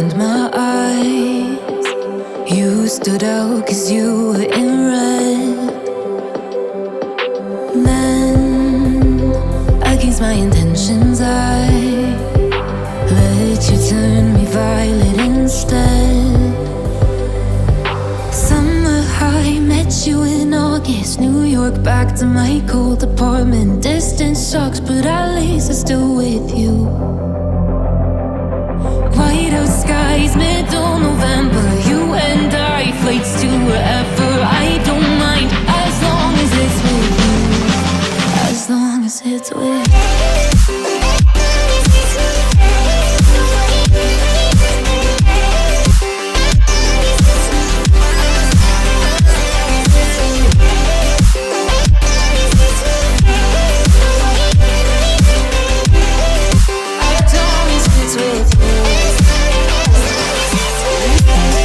opened my eyes, you stood out 'cause you were in red. Then, against my intentions, I let you turn me violet instead. Summer high, met you in August. New York, back to my cold apartment. Distance sucks, but at least I'm still with you. Whiteout skies, middle November. You and I, flights to wherever. I don't mind, as long as it's with you. As long as it's with you.